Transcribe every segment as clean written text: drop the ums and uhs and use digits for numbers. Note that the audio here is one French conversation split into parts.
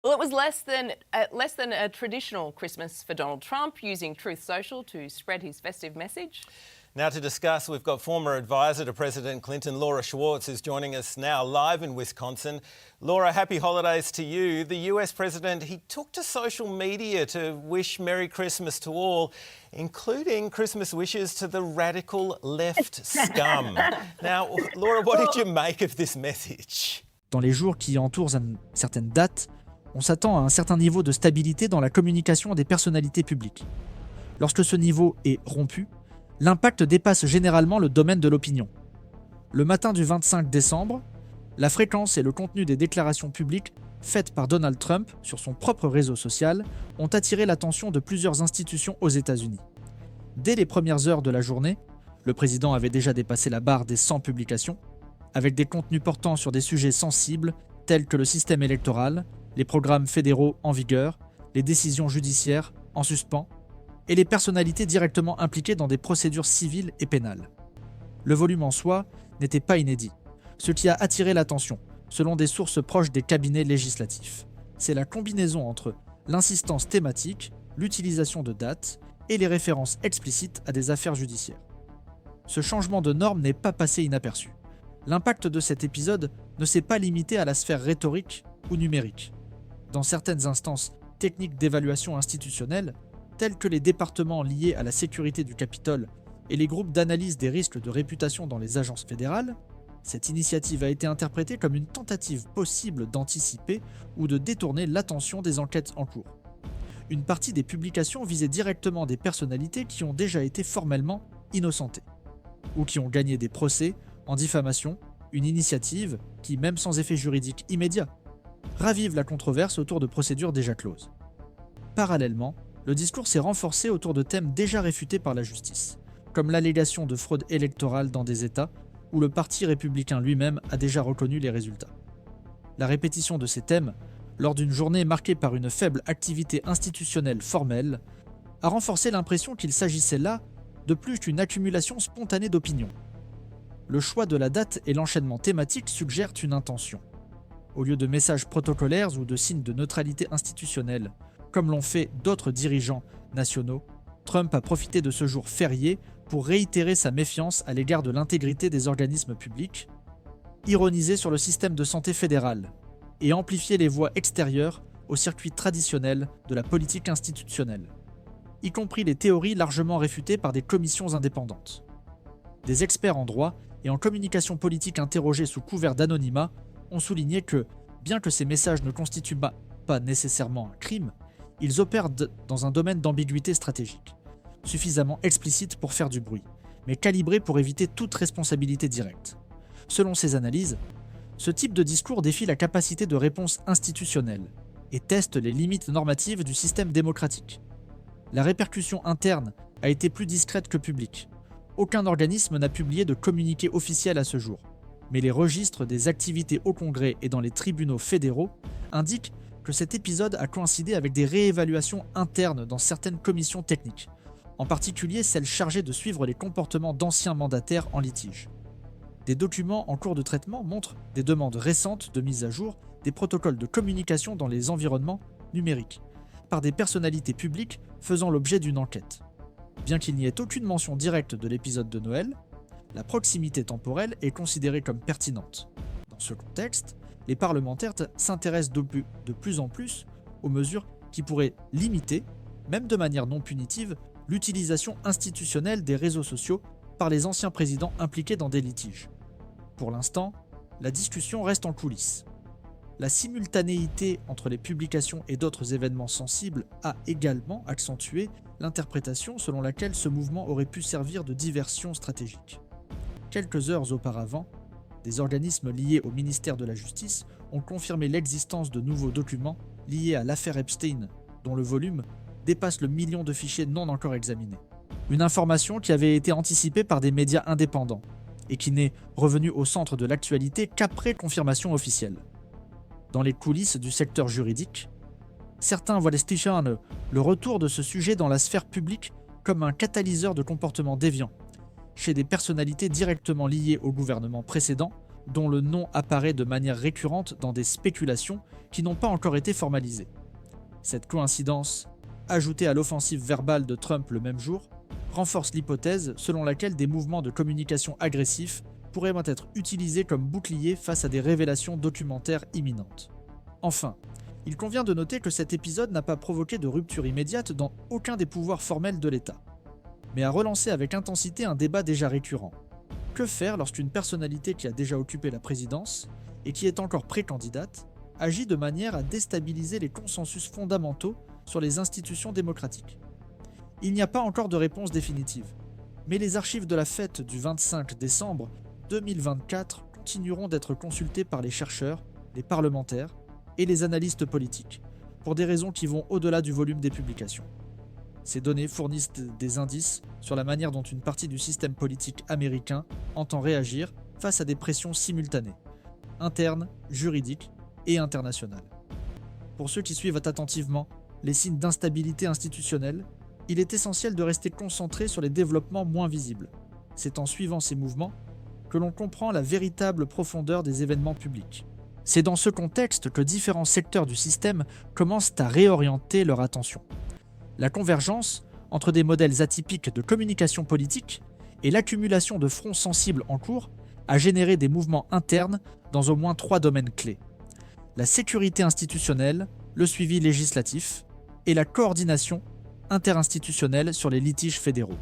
Well, it was less than a traditional Christmas for Donald Trump, using Truth Social to spread his festive message. Now to discuss, we've got former advisor to President Clinton, Laura Schwartz, who's joining us now live in Wisconsin. Laura, happy holidays to you. The US President, he took to social media to wish Merry Christmas to all, including Christmas wishes to the radical left scum. Now, Laura, what did you make of this message? Dans les jours qui entourent une certaine date, on s'attend à un certain niveau de stabilité dans la communication des personnalités publiques. Lorsque ce niveau est rompu, l'impact dépasse généralement le domaine de l'opinion. Le matin du 25 décembre, la fréquence et le contenu des déclarations publiques faites par Donald Trump sur son propre réseau social ont attiré l'attention de plusieurs institutions aux États-Unis. Dès les premières heures de la journée, le président avait déjà dépassé la barre des 100 publications, avec des contenus portant sur des sujets sensibles tels que le système électoral, les programmes fédéraux en vigueur, les décisions judiciaires en suspens et les personnalités directement impliquées dans des procédures civiles et pénales. Le volume en soi n'était pas inédit, ce qui a attiré l'attention, selon des sources proches des cabinets législatifs. C'est la combinaison entre l'insistance thématique, l'utilisation de dates et les références explicites à des affaires judiciaires. Ce changement de norme n'est pas passé inaperçu. L'impact de cet épisode ne s'est pas limité à la sphère rhétorique ou numérique. Dans certaines instances techniques d'évaluation institutionnelle, tels que les départements liés à la sécurité du Capitole et les groupes d'analyse des risques de réputation dans les agences fédérales, cette initiative a été interprétée comme une tentative possible d'anticiper ou de détourner l'attention des enquêtes en cours. Une partie des publications visait directement des personnalités qui ont déjà été formellement innocentées, ou qui ont gagné des procès en diffamation, une initiative qui, même sans effet juridique immédiat, ravive la controverse autour de procédures déjà closes. Parallèlement, le discours s'est renforcé autour de thèmes déjà réfutés par la justice, comme l'allégation de fraude électorale dans des États où le Parti républicain lui-même a déjà reconnu les résultats. La répétition de ces thèmes, lors d'une journée marquée par une faible activité institutionnelle formelle, a renforcé l'impression qu'il s'agissait là de plus qu'une accumulation spontanée d'opinions. Le choix de la date et l'enchaînement thématique suggèrent une intention. Au lieu de messages protocolaires ou de signes de neutralité institutionnelle, comme l'ont fait d'autres dirigeants nationaux, Trump a profité de ce jour férié pour réitérer sa méfiance à l'égard de l'intégrité des organismes publics, ironiser sur le système de santé fédéral et amplifier les voix extérieures au circuit traditionnel de la politique institutionnelle, y compris les théories largement réfutées par des commissions indépendantes. Des experts en droit et en communication politique interrogés sous couvert d'anonymat ont souligné que, bien que ces messages ne constituent pas nécessairement un crime, ils opèrent dans un domaine d'ambiguïté stratégique, suffisamment explicite pour faire du bruit, mais calibré pour éviter toute responsabilité directe. Selon ces analyses, ce type de discours défie la capacité de réponse institutionnelle et teste les limites normatives du système démocratique. La répercussion interne a été plus discrète que publique. Aucun organisme n'a publié de communiqué officiel à ce jour, mais les registres des activités au Congrès et dans les tribunaux fédéraux indiquent que cet épisode a coïncidé avec des réévaluations internes dans certaines commissions techniques, en particulier celles chargées de suivre les comportements d'anciens mandataires en litige. Des documents en cours de traitement montrent des demandes récentes de mise à jour des protocoles de communication dans les environnements numériques, par des personnalités publiques faisant l'objet d'une enquête. Bien qu'il n'y ait aucune mention directe de l'épisode de Noël, la proximité temporelle est considérée comme pertinente. Dans ce contexte, les parlementaires s'intéressent de plus en plus aux mesures qui pourraient limiter, même de manière non punitive, l'utilisation institutionnelle des réseaux sociaux par les anciens présidents impliqués dans des litiges. Pour l'instant, la discussion reste en coulisses. La simultanéité entre les publications et d'autres événements sensibles a également accentué l'interprétation selon laquelle ce mouvement aurait pu servir de diversion stratégique. Quelques heures auparavant, des organismes liés au ministère de la Justice ont confirmé l'existence de nouveaux documents liés à l'affaire Epstein, dont le volume dépasse le million de fichiers non encore examinés. Une information qui avait été anticipée par des médias indépendants et qui n'est revenue au centre de l'actualité qu'après confirmation officielle. Dans les coulisses du secteur juridique, certains voient le retour de ce sujet dans la sphère publique comme un catalyseur de comportements déviants, chez des personnalités directement liées au gouvernement précédent, dont le nom apparaît de manière récurrente dans des spéculations qui n'ont pas encore été formalisées. Cette coïncidence, ajoutée à l'offensive verbale de Trump le même jour, renforce l'hypothèse selon laquelle des mouvements de communication agressifs pourraient être utilisés comme boucliers face à des révélations documentaires imminentes. Enfin, il convient de noter que cet épisode n'a pas provoqué de rupture immédiate dans aucun des pouvoirs formels de l'État, mais a relancé avec intensité un débat déjà récurrent. Que faire lorsqu'une personnalité qui a déjà occupé la présidence et qui est encore pré-candidate agit de manière à déstabiliser les consensus fondamentaux sur les institutions démocratiques? Il n'y a pas encore de réponse définitive, mais les archives de la fête du 25 décembre 2024 continueront d'être consultées par les chercheurs, les parlementaires et les analystes politiques, pour des raisons qui vont au-delà du volume des publications. Ces données fournissent des indices sur la manière dont une partie du système politique américain entend réagir face à des pressions simultanées, internes, juridiques et internationales. Pour ceux qui suivent attentivement les signes d'instabilité institutionnelle, il est essentiel de rester concentré sur les développements moins visibles. C'est en suivant ces mouvements que l'on comprend la véritable profondeur des événements publics. C'est dans ce contexte que différents secteurs du système commencent à réorienter leur attention. La convergence entre des modèles atypiques de communication politique et l'accumulation de fronts sensibles en cours a généré des mouvements internes dans au moins 3 domaines clés: la sécurité institutionnelle, le suivi législatif et la coordination interinstitutionnelle sur les litiges fédéraux.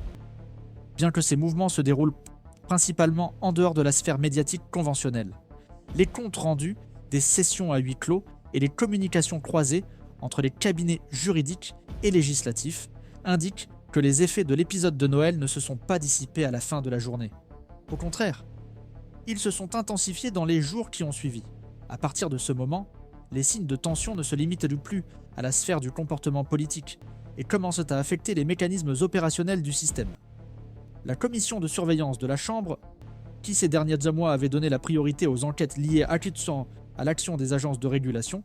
Bien que ces mouvements se déroulent principalement en dehors de la sphère médiatique conventionnelle, les comptes rendus des sessions à huis clos et les communications croisées entre les cabinets juridiques et législatifs indiquent que les effets de l'épisode de Noël ne se sont pas dissipés à la fin de la journée. Au contraire, ils se sont intensifiés dans les jours qui ont suivi. À partir de ce moment, les signes de tension ne se limitent plus à la sphère du comportement politique et commencent à affecter les mécanismes opérationnels du système. La commission de surveillance de la Chambre, qui ces derniers mois avait donné la priorité aux enquêtes liées à l'action des agences de régulation,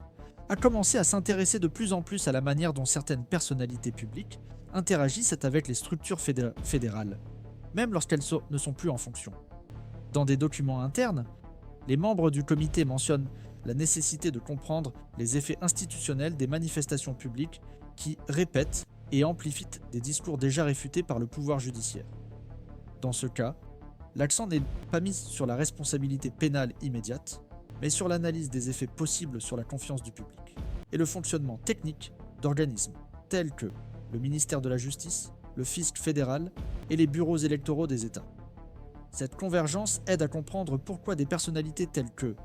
a commencé à s'intéresser de plus en plus à la manière dont certaines personnalités publiques interagissent avec les structures fédérales, même lorsqu'elles ne sont plus en fonction. Dans des documents internes, les membres du comité mentionnent la nécessité de comprendre les effets institutionnels des manifestations publiques qui répètent et amplifient des discours déjà réfutés par le pouvoir judiciaire. Dans ce cas, l'accent n'est pas mis sur la responsabilité pénale immédiate, mais sur l'analyse des effets possibles sur la confiance du public et le fonctionnement technique d'organismes tels que le ministère de la Justice, le fisc fédéral et les bureaux électoraux des États. Cette convergence aide à comprendre pourquoi des personnalités telles que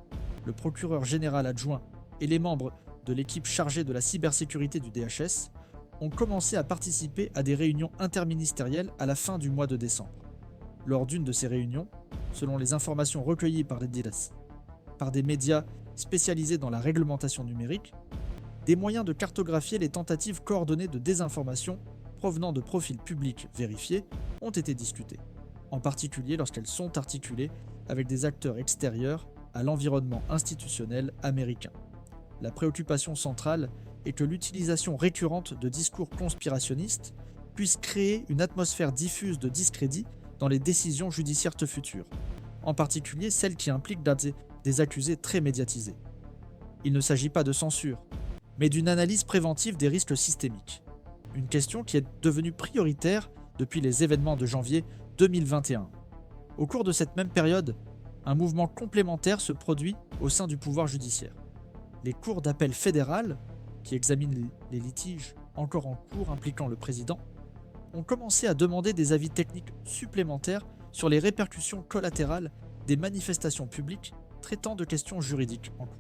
le procureur général adjoint et les membres de l'équipe chargée de la cybersécurité du DHS ont commencé à participer à des réunions interministérielles à la fin du mois de décembre. Lors d'une de ces réunions, selon les informations recueillies par des médias spécialisés dans la réglementation numérique, des moyens de cartographier les tentatives coordonnées de désinformation provenant de profils publics vérifiés ont été discutées, en particulier lorsqu'elles sont articulées avec des acteurs extérieurs à l'environnement institutionnel américain. La préoccupation centrale est que l'utilisation récurrente de discours conspirationnistes puisse créer une atmosphère diffuse de discrédit dans les décisions judiciaires futures, en particulier celles qui impliquent des accusés très médiatisés. Il ne s'agit pas de censure, mais d'une analyse préventive des risques systémiques, une question qui est devenue prioritaire depuis les événements de janvier 2021. Au cours de cette même période, un mouvement complémentaire se produit au sein du pouvoir judiciaire. Les cours d'appel fédérales, qui examinent les litiges encore en cours impliquant le président, ont commencé à demander des avis techniques supplémentaires sur les répercussions collatérales des manifestations publiques traitant de questions juridiques en cours.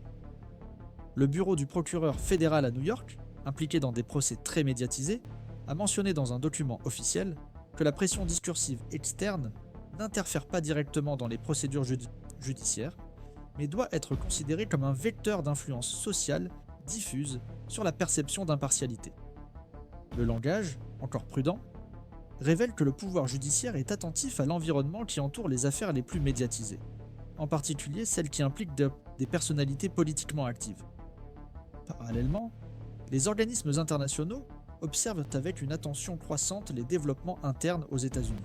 Le bureau du procureur fédéral à New York, impliqué dans des procès très médiatisés, a mentionné dans un document officiel que la pression discursive externe n'interfère pas directement dans les procédures judiciaires, mais doit être considérée comme un vecteur d'influence sociale diffuse sur la perception d'impartialité. Le langage, encore prudent, révèle que le pouvoir judiciaire est attentif à l'environnement qui entoure les affaires les plus médiatisées, en particulier celles qui impliquent des personnalités politiquement actives. Parallèlement, les organismes internationaux observent avec une attention croissante les développements internes aux États-Unis.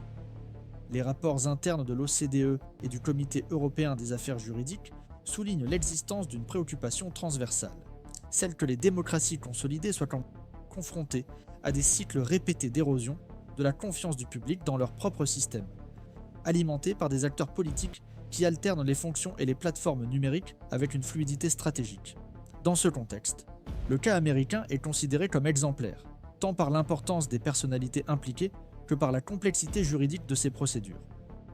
Les rapports internes de l'OCDE et du Comité européen des affaires juridiques soulignent l'existence d'une préoccupation transversale, celle que les démocraties consolidées soient confrontées à des cycles répétés d'érosion de la confiance du public dans leur propre système, alimentés par des acteurs politiques qui alternent les fonctions et les plateformes numériques avec une fluidité stratégique. Dans ce contexte, le cas américain est considéré comme exemplaire, tant par l'importance des personnalités impliquées que par la complexité juridique de ces procédures.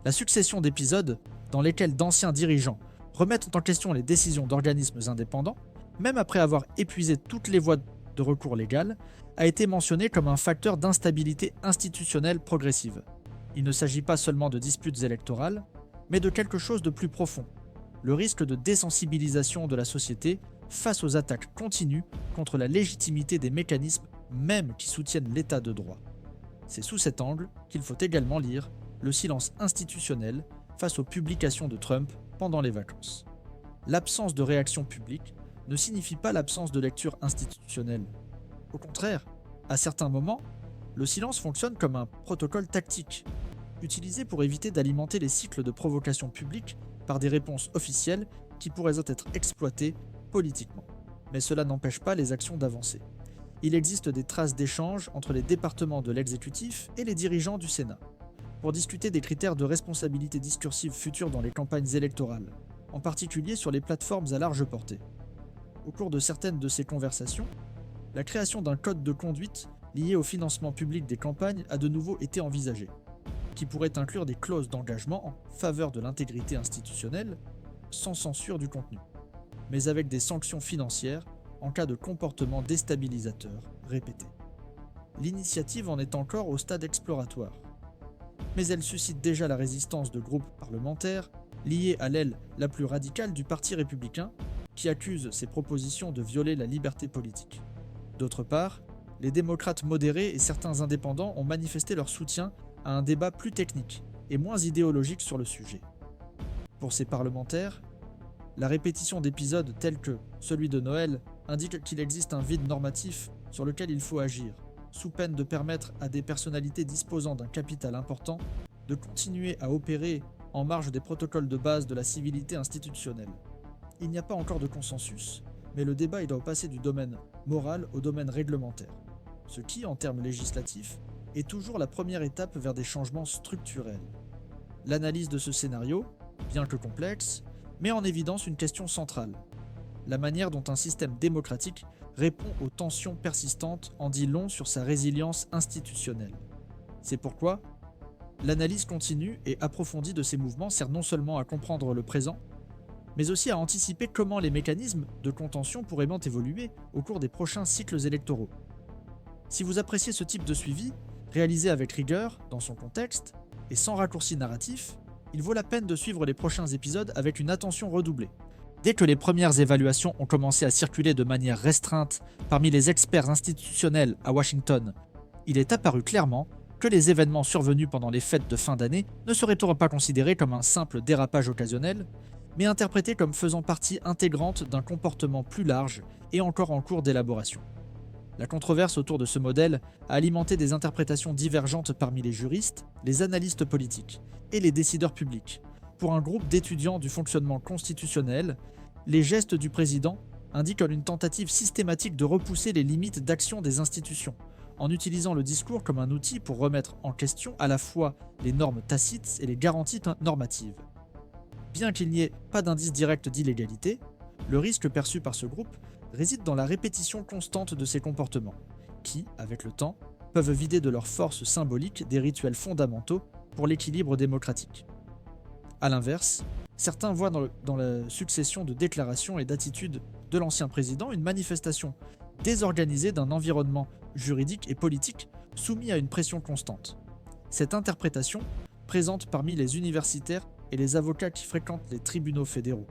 La succession d'épisodes dans lesquels d'anciens dirigeants remettent en question les décisions d'organismes indépendants, même après avoir épuisé toutes les voies de recours légales, a été mentionnée comme un facteur d'instabilité institutionnelle progressive. Il ne s'agit pas seulement de disputes électorales, mais de quelque chose de plus profond, le risque de désensibilisation de la société face aux attaques continues contre la légitimité des mécanismes même qui soutiennent l'état de droit. C'est sous cet angle qu'il faut également lire le silence institutionnel face aux publications de Trump pendant les vacances. L'absence de réaction publique ne signifie pas l'absence de lecture institutionnelle. Au contraire, à certains moments, le silence fonctionne comme un protocole tactique, utilisé pour éviter d'alimenter les cycles de provocation publique par des réponses officielles qui pourraient être exploitées politiquement. Mais cela n'empêche pas les actions d'avancer. Il existe des traces d'échanges entre les départements de l'exécutif et les dirigeants du Sénat, pour discuter des critères de responsabilité discursive futures dans les campagnes électorales, en particulier sur les plateformes à large portée. Au cours de certaines de ces conversations, la création d'un code de conduite lié au financement public des campagnes a de nouveau été envisagée, qui pourrait inclure des clauses d'engagement en faveur de l'intégrité institutionnelle, sans censure du contenu, mais avec des sanctions financières en cas de comportement déstabilisateur répété. L'initiative en est encore au stade exploratoire, mais elle suscite déjà la résistance de groupes parlementaires liés à l'aile la plus radicale du Parti républicain qui accuse ces propositions de violer la liberté politique. D'autre part, les démocrates modérés et certains indépendants ont manifesté leur soutien à un débat plus technique et moins idéologique sur le sujet. Pour ces parlementaires, la répétition d'épisodes tels que celui de Noël indique qu'il existe un vide normatif sur lequel il faut agir, sous peine de permettre à des personnalités disposant d'un capital important de continuer à opérer en marge des protocoles de base de la civilité institutionnelle. Il n'y a pas encore de consensus, mais le débat doit passer du domaine moral au domaine réglementaire, ce qui, en termes législatifs, est toujours la première étape vers des changements structurels. L'analyse de ce scénario, bien que complexe, met en évidence une question centrale. La manière dont un système démocratique répond aux tensions persistantes en dit long sur sa résilience institutionnelle. C'est pourquoi l'analyse continue et approfondie de ces mouvements sert non seulement à comprendre le présent, mais aussi à anticiper comment les mécanismes de contention pourraient bien évoluer au cours des prochains cycles électoraux. Si vous appréciez ce type de suivi, réalisé avec rigueur, dans son contexte, et sans raccourci narratif, il vaut la peine de suivre les prochains épisodes avec une attention redoublée. Dès que les premières évaluations ont commencé à circuler de manière restreinte parmi les experts institutionnels à Washington, il est apparu clairement que les événements survenus pendant les fêtes de fin d'année ne seraient pas considérés comme un simple dérapage occasionnel, mais interprétés comme faisant partie intégrante d'un comportement plus large et encore en cours d'élaboration. La controverse autour de ce modèle a alimenté des interprétations divergentes parmi les juristes, les analystes politiques et les décideurs publics. Pour un groupe d'étudiants du fonctionnement constitutionnel, les gestes du président indiquent une tentative systématique de repousser les limites d'action des institutions, en utilisant le discours comme un outil pour remettre en question à la fois les normes tacites et les garanties normatives. Bien qu'il n'y ait pas d'indice direct d'illégalité, le risque perçu par ce groupe réside dans la répétition constante de ces comportements, qui, avec le temps, peuvent vider de leur force symbolique des rituels fondamentaux pour l'équilibre démocratique. A l'inverse, certains voient dans la succession de déclarations et d'attitudes de l'ancien président une manifestation désorganisée d'un environnement juridique et politique soumis à une pression constante. Cette interprétation présente parmi les universitaires et les avocats qui fréquentent les tribunaux fédéraux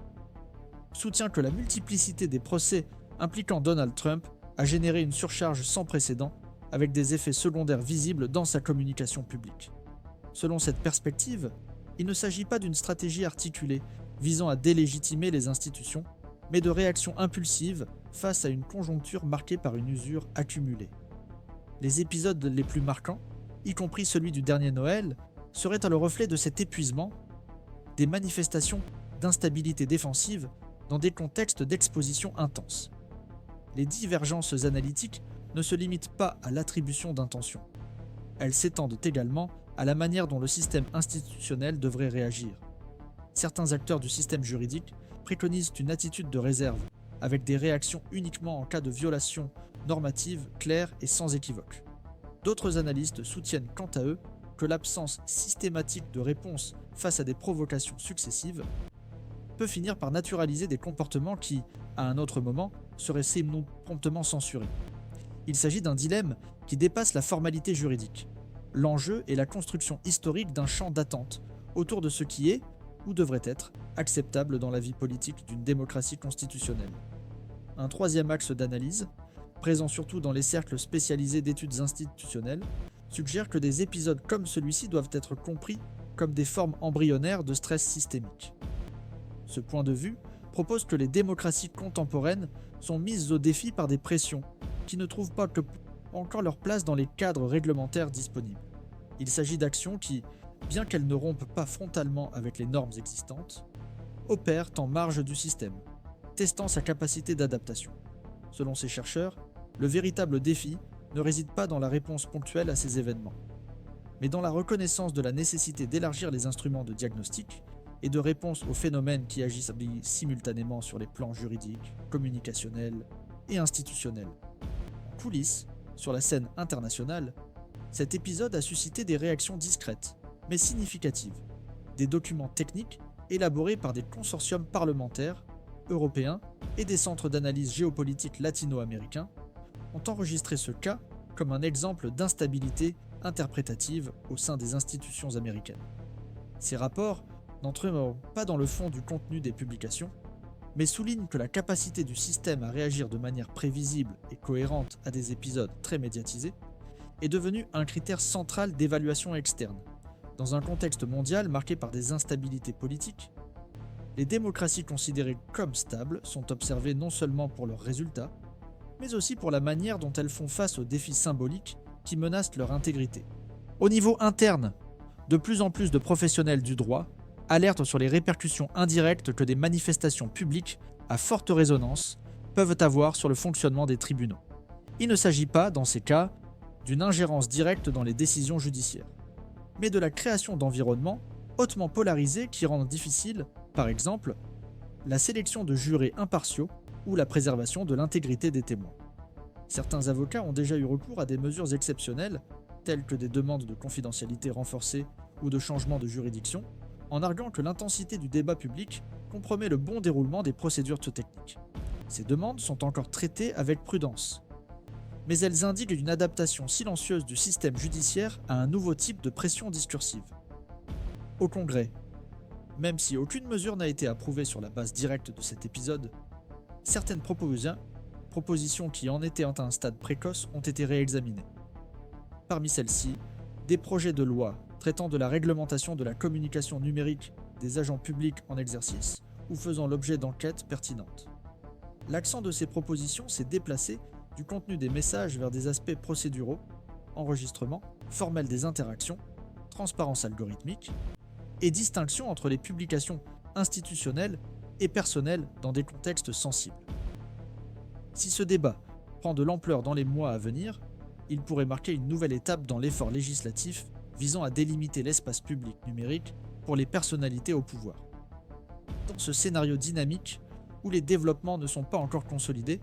soutient que la multiplicité des procès impliquant Donald Trump a généré une surcharge sans précédent avec des effets secondaires visibles dans sa communication publique. Selon cette perspective, il ne s'agit pas d'une stratégie articulée visant à délégitimer les institutions, mais de réactions impulsives face à une conjoncture marquée par une usure accumulée. Les épisodes les plus marquants, y compris celui du dernier Noël, serait le reflet de cet épuisement, des manifestations d'instabilité défensive dans des contextes d'exposition intense. Les divergences analytiques ne se limitent pas à l'attribution d'intentions. Elles s'étendent également à la manière dont le système institutionnel devrait réagir. Certains acteurs du système juridique préconisent une attitude de réserve, avec des réactions uniquement en cas de violation normative claire et sans équivoque. D'autres analystes soutiennent quant à eux que l'absence systématique de réponse face à des provocations successives peut finir par naturaliser des comportements qui, à un autre moment, seraient sinon promptement censurés. Il s'agit d'un dilemme qui dépasse la formalité juridique. L'enjeu est la construction historique d'un champ d'attente autour de ce qui est, ou devrait être, acceptable dans la vie politique d'une démocratie constitutionnelle. Un troisième axe d'analyse, présent surtout dans les cercles spécialisés d'études institutionnelles, suggère que des épisodes comme celui-ci doivent être compris comme des formes embryonnaires de stress systémique. Ce point de vue propose que les démocraties contemporaines sont mises au défi par des pressions qui ne trouvent pas encore leur place dans les cadres réglementaires disponibles. Il s'agit d'actions qui, bien qu'elles ne rompent pas frontalement avec les normes existantes, opèrent en marge du système, testant sa capacité d'adaptation. Selon ces chercheurs, le véritable défi ne réside pas dans la réponse ponctuelle à ces événements, mais dans la reconnaissance de la nécessité d'élargir les instruments de diagnostic et de réponse aux phénomènes qui agissent simultanément sur les plans juridiques, communicationnels et institutionnels. En coulisses, sur la scène internationale, cet épisode a suscité des réactions discrètes, mais significatives. Des documents techniques élaborés par des consortiums parlementaires, européens et des centres d'analyse géopolitique latino-américains ont enregistré ce cas comme un exemple d'instabilité interprétative au sein des institutions américaines. Ces rapports n'entrent pas dans le fond du contenu des publications, mais soulignent que la capacité du système à réagir de manière prévisible et cohérente à des épisodes très médiatisés est devenue un critère central d'évaluation externe. Dans un contexte mondial marqué par des instabilités politiques, les démocraties considérées comme stables sont observées non seulement pour leurs résultats, mais aussi pour la manière dont elles font face aux défis symboliques qui menacent leur intégrité. Au niveau interne, de plus en plus de professionnels du droit alertent sur les répercussions indirectes que des manifestations publiques à forte résonance peuvent avoir sur le fonctionnement des tribunaux. Il ne s'agit pas, dans ces cas, d'une ingérence directe dans les décisions judiciaires, mais de la création d'environnements hautement polarisés qui rendent difficile, par exemple, la sélection de jurés impartiaux ou la préservation de l'intégrité des témoins. Certains avocats ont déjà eu recours à des mesures exceptionnelles, telles que des demandes de confidentialité renforcées ou de changement de juridiction, en arguant que l'intensité du débat public compromet le bon déroulement des procédures techniques. Ces demandes sont encore traitées avec prudence, mais elles indiquent une adaptation silencieuse du système judiciaire à un nouveau type de pression discursive. Au Congrès, même si aucune mesure n'a été approuvée sur la base directe de cet épisode, certaines propositions qui en étaient à un stade précoce ont été réexaminées. Parmi celles-ci, des projets de loi traitant de la réglementation de la communication numérique des agents publics en exercice ou faisant l'objet d'enquêtes pertinentes. L'accent de ces propositions s'est déplacé du contenu des messages vers des aspects procéduraux, enregistrement, formel des interactions, transparence algorithmique et distinction entre les publications institutionnelles et personnelles dans des contextes sensibles. Si ce débat prend de l'ampleur dans les mois à venir, il pourrait marquer une nouvelle étape dans l'effort législatif visant à délimiter l'espace public numérique pour les personnalités au pouvoir. Dans ce scénario dynamique, où les développements ne sont pas encore consolidés,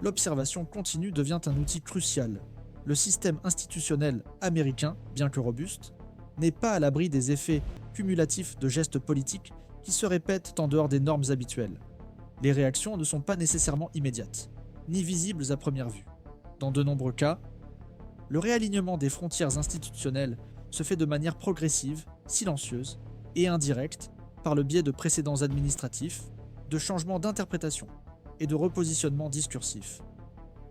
l'observation continue devient un outil crucial. Le système institutionnel américain, bien que robuste, n'est pas à l'abri des effets cumulatifs de gestes politiques qui se répètent en dehors des normes habituelles. Les réactions ne sont pas nécessairement immédiates, ni visibles à première vue. Dans de nombreux cas, le réalignement des frontières institutionnelles se fait de manière progressive, silencieuse et indirecte par le biais de précédents administratifs, de changements d'interprétation et de repositionnement discursif.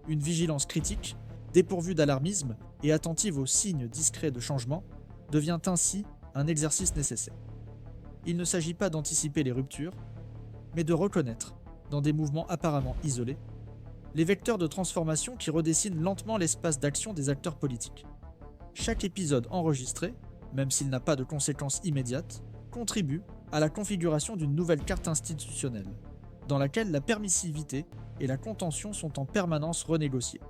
Une vigilance critique, dépourvue d'alarmisme et attentive aux signes discrets de changement, devient ainsi un exercice nécessaire. Il ne s'agit pas d'anticiper les ruptures, mais de reconnaître, dans des mouvements apparemment isolés, les vecteurs de transformation qui redessinent lentement l'espace d'action des acteurs politiques. Chaque épisode enregistré même s'il n'a pas de conséquences immédiates, contribue à la configuration d'une nouvelle carte institutionnelle, dans laquelle la permissivité et la contention sont en permanence renégociées.